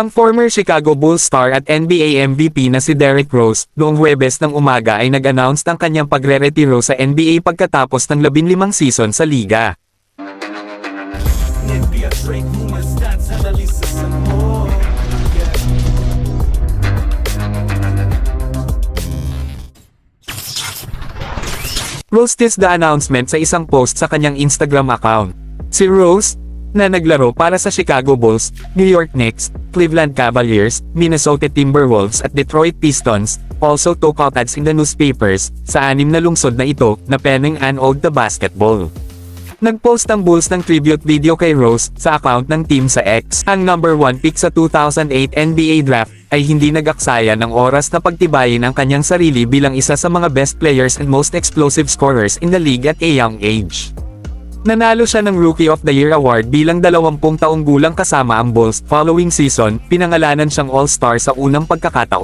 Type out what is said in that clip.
Ang former Chicago Bulls star at NBA MVP na si Derrick Rose, noong Huwebes ng umaga ay nag-announce ng kanyang pagre-retiro sa NBA pagkatapos ng 15 season sa liga. Rose teased the announcement sa isang post sa kanyang Instagram account. Si Rose, na naglaro para sa Chicago Bulls, New York Knicks, Cleveland Cavaliers, Minnesota Timberwolves at Detroit Pistons, also took out ads in the newspapers, sa 6 na lungsod na ito, na penning an ode to basketball. Nagpost ang Bulls ng tribute video kay Rose, sa account ng team sa X. Ang number 1 pick sa 2008 NBA draft, ay hindi nag-aksaya ng oras na pagtibayin ang kanyang sarili bilang isa sa mga best players and most explosive scorers in the league at a young age. Nanalo siya ng Rookie of the Year award bilang 20 taong gulang kasama ang Bulls. Following season, pinangalanan siyang All-Star sa unang pagkakataon.